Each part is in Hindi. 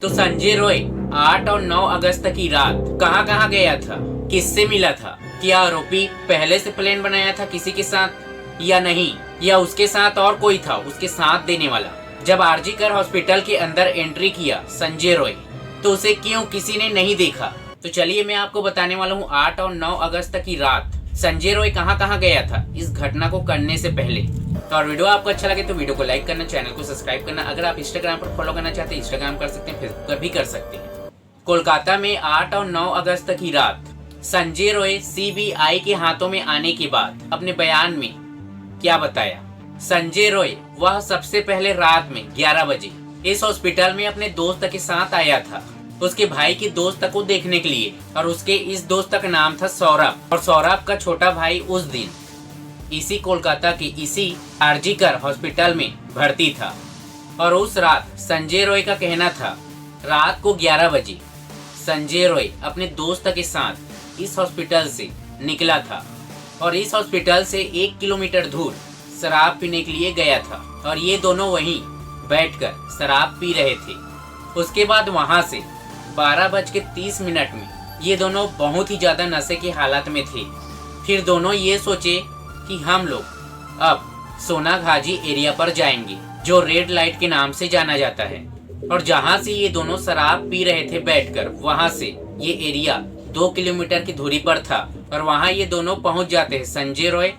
तो संजय रॉय 8 और 9 अगस्त की रात कहाँ कहाँ गया था, किससे मिला था, क्या आरोपी पहले से प्लान बनाया था किसी के साथ या नहीं, या उसके साथ और कोई था उसके साथ देने वाला। जब आरजी कर हॉस्पिटल के अंदर एंट्री किया संजय रॉय, तो उसे क्यों किसी ने नहीं देखा। तो चलिए मैं आपको बताने वाला हूँ 8 और 9 अगस्त की रात संजय रॉय कहाँ कहाँ गया था इस घटना को करने से पहले। तो और वीडियो आपको अच्छा लगे तो वीडियो को लाइक करना, चैनल को सब्सक्राइब करना। अगर आप इंस्टाग्राम पर फॉलो करना चाहते हैं इंस्टाग्राम कर सकते हैं, फेसबुक पर भी कर सकते हैं। कोलकाता में 8 और 9 अगस्त की रात संजय रॉय सीबीआई के हाथों में आने के बाद अपने बयान में क्या बताया। संजय रॉय वह सबसे पहले रात में 11 बजे इस हॉस्पिटल में अपने दोस्त के साथ आया था, उसके भाई के दोस्त को देखने के लिए, और उसके इस दोस्त का नाम था सौरभ, और सौरभ का छोटा भाई उस दिन इसी कोलकाता के इसी आरजी कर हॉस्पिटल में भर्ती था। और उस रात संजय रॉय का कहना था रात को 11 बजे संजय रॉय अपने दोस्त के साथ इस हॉस्पिटल से निकला था और इस हॉस्पिटल से 1 किलोमीटर दूर शराब पीने के लिए गया था, और ये दोनों वहीं बैठकर शराब पी रहे थे। उसके बाद वहां से 12:30 में ये दोनों बहुत ही ज्यादा नशे की हालत में थे। फिर दोनों ये सोचे कि हम लोग अब सोनागाजी एरिया पर जाएंगे, जो रेड लाइट के नाम से जाना जाता है, और जहां से ये दोनों शराब पी रहे थे बैठकर, वहां से ये एरिया 2 किलोमीटर की दूरी पर था। और वहां ये दोनों पहुंच जाते हैं संजय रॉय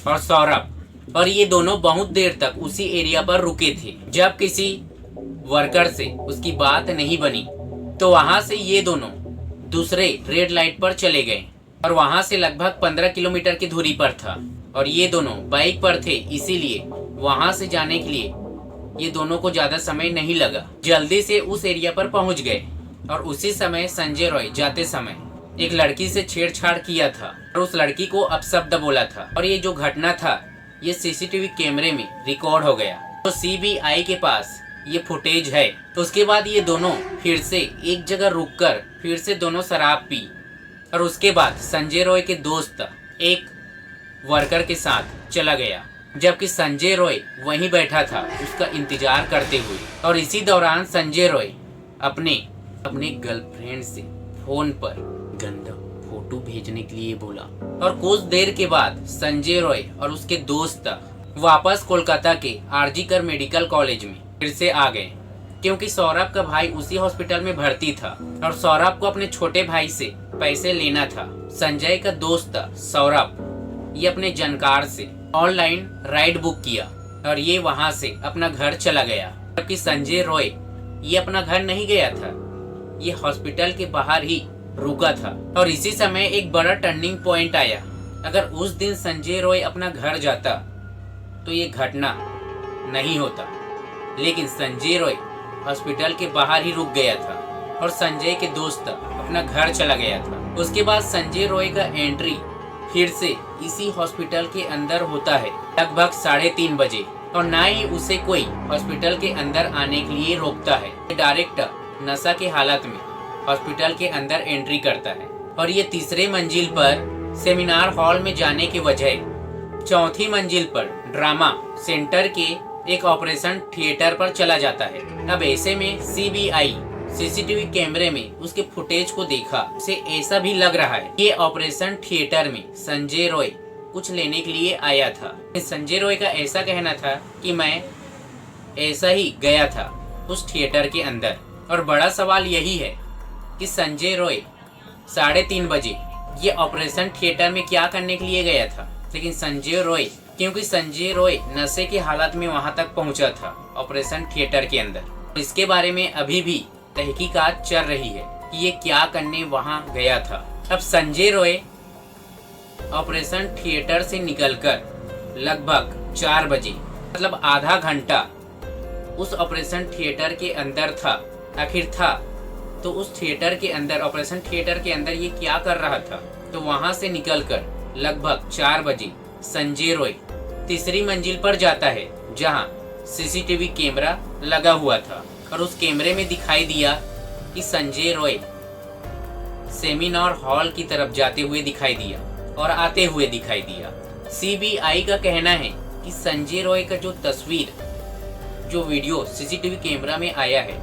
और सौरभ, और ये दोनों बहुत देर तक उसी एरिया पर रुके थे। जब किसी वर्कर से उसकी बात नहीं बनी तो वहां से ये दोनों दूसरे रेड लाइट पर चले गए, और वहां से लगभग 15 किलोमीटर की दूरी पर था, और ये दोनों बाइक पर थे, इसीलिए वहां से जाने के लिए ये दोनों को ज्यादा समय नहीं लगा, जल्दी से उस एरिया पर पहुंच गए। और उसी समय संजय रॉय जाते समय एक लड़की से छेड़छाड़ किया था और उस लड़की को अपशब्द बोला था, और ये जो घटना था ये सीसीटीवी कैमरे में रिकॉर्ड हो गया। तो सीबीआई के पास ये फुटेज है। तो उसके बाद ये दोनों फिर से एक जगह रुककर फिर से दोनों शराब पी, और उसके बाद संजय रॉय के दोस्त एक वर्कर के साथ चला गया, जबकि संजय रॉय वहीं बैठा था उसका इंतजार करते हुए। और इसी दौरान संजय रॉय अपने गर्लफ्रेंड से फोन पर गंदा फोटो भेजने के लिए बोला, और कुछ देर के बाद संजय रॉय और उसके दोस्त वापस कोलकाता के आरजी कर मेडिकल कॉलेज में फिर से आ गए, क्योंकि सौरभ का भाई उसी हॉस्पिटल में भर्ती था और सौरभ को अपने छोटे भाई से पैसे लेना था। संजय का दोस्त सौरभ ये अपने जानकार से ऑनलाइन राइड बुक किया और ये वहां से अपना घर चला गया, जबकि संजय रॉय ये अपना घर नहीं गया था, ये हॉस्पिटल के बाहर ही रुका था। और इसी समय एक बड़ा टर्निंग पॉइंट आया। अगर उस दिन संजय रॉय अपना घर जाता तो ये घटना नहीं होता, लेकिन संजय रॉय हॉस्पिटल के बाहर ही रुक गया था और संजय के दोस्त अपना घर चला गया था। उसके बाद संजय रॉय का एंट्री फिर से इसी हॉस्पिटल के अंदर होता है लगभग 3:30 बजे, और ना ही उसे कोई हॉस्पिटल के अंदर आने के लिए रोकता है। डायरेक्ट नशा की हालत में हॉस्पिटल के अंदर एंट्री करता है, और ये तीसरे मंजिल पर सेमिनार हॉल में जाने के वजह चौथी मंजिल पर ड्रामा सेंटर के एक ऑपरेशन थिएटर पर चला जाता है। अब ऐसे में सीबीआई सीसीटीवी कैमरे में उसके फुटेज को देखा, उसे ऐसा भी लग रहा है ये ऑपरेशन थिएटर में संजय रॉय कुछ लेने के लिए आया था। संजय रॉय का ऐसा कहना था कि मैं ऐसा ही गया था उस थिएटर के अंदर, और बड़ा सवाल यही है कि संजय रॉय 3:30 बजे ये ऑपरेशन थिएटर में क्या करने के लिए गया था। लेकिन संजय रॉय, क्योंकि संजय रॉय नशे की हालत में वहां तक पहुंचा था ऑपरेशन थिएटर के अंदर, इसके बारे में अभी भी तहकीकात चल रही है कि ये क्या करने वहां गया था। अब संजय रॉय ऑपरेशन थिएटर से निकलकर लगभग 4 बजे, मतलब आधा घंटा उस ऑपरेशन थिएटर के अंदर था। आखिर था तो उस थिएटर के अंदर, ऑपरेशन थिएटर के अंदर ये क्या कर रहा था। तो वहां से निकलकर लगभग 4 बजे संजय रॉय तीसरी मंजिल पर जाता है, जहां सीसीटीवी कैमरा लगा हुआ था, और उस कैमरे में दिखाई दिया कि संजय रॉय सेमिनार हॉल की तरफ जाते हुए दिखाई दिया और आते हुए दिखाई दिया। सीबीआई का कहना है कि संजय रॉय का जो तस्वीर, जो वीडियो सीसीटीवी कैमरा में आया है,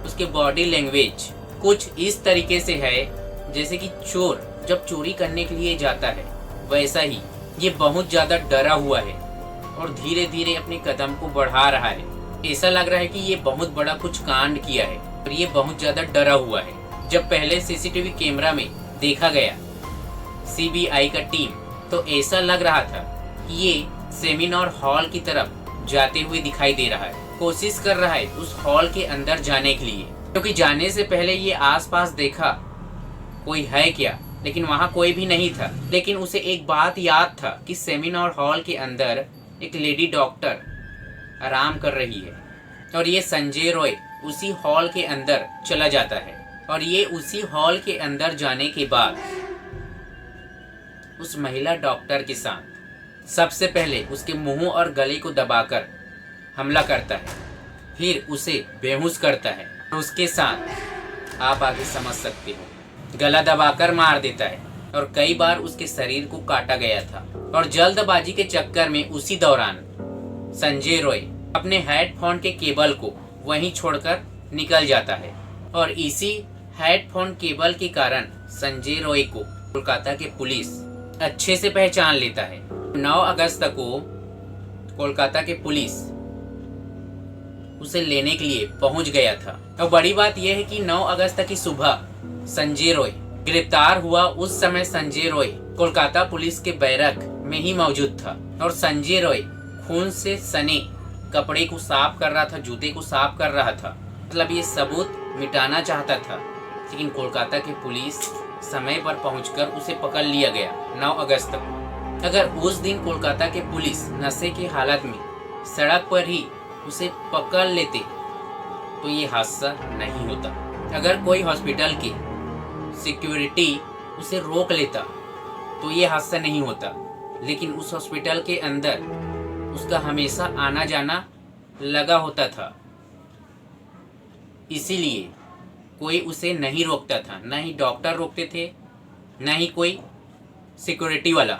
उसके बॉडी लैंग्वेज कुछ इस तरीके से है जैसे कि चोर जब चोरी करने के लिए जाता है वैसा ही ये बहुत ज्यादा डरा हुआ है और धीरे धीरे अपने कदम को बढ़ा रहा है। ऐसा लग रहा है कि ये बहुत बड़ा कुछ कांड किया है और ये बहुत ज्यादा डरा हुआ है। जब पहले सीसीटीवी कैमरा में देखा गया सीबीआई का टीम तो ऐसा लग रहा था कि ये सेमिनार हॉल की तरफ जाते हुए दिखाई दे रहा है, कोशिश कर रहा है उस हॉल के अंदर जाने के लिए, क्योंकि जाने से पहले ये आसपास देखा कोई है क्या, लेकिन वहाँ कोई भी नहीं था। लेकिन उसे एक बात याद था कि सेमिनार हॉल के अंदर एक लेडी डॉक्टर आराम कर रही है और ये संजय रॉय उसी हॉल के अंदर चला जाता है और ये उसी हॉल के अंदर जाने के बाद उस महिला डॉक्टर के साथ सबसे पहले उसके मुंह और गले को दबाकर हमला करता है, फिर उसे बेहोश करता है और उसके साथ आप आगे समझ सकते हो गला दबाकर मार देता है और कई बार उसके शरीर को काटा गया था। और जल्दबाजी के चक्कर में उसी दौरान संजय रॉय अपने हेडफोन के केबल को वहीं छोड़कर निकल जाता है और इसी हेडफोन केबल के कारण संजय रॉय को कोलकाता के पुलिस अच्छे से पहचान लेता है। 9 अगस्त को कोलकाता के पुलिस उसे लेने के लिए पहुंच गया था। और बड़ी बात यह है कि 9 अगस्त की सुबह संजय रॉय गिरफ्तार हुआ। उस समय संजय रॉय कोलकाता पुलिस के बैरक में ही मौजूद था और संजय रॉय खून से सने कपड़े को साफ कर रहा था, जूते को साफ कर रहा था, मतलब ये सबूत मिटाना चाहता था। लेकिन कोलकाता की पुलिस समय पर पहुंचकर उसे पकड़ लिया गया 9 अगस्त को। अगर उस दिन कोलकाता के पुलिस नशे की हालत में सड़क पर ही उसे पकड़ लेते तो ये हादसा नहीं होता। अगर कोई हॉस्पिटल की सिक्योरिटी उसे रोक लेता तो ये हादसा नहीं होता। लेकिन उस हॉस्पिटल के अंदर उसका हमेशा आना जाना लगा होता था, इसीलिए कोई उसे नहीं रोकता था, ना ही डॉक्टर रोकते थे, ना ही कोई सिक्योरिटी वाला।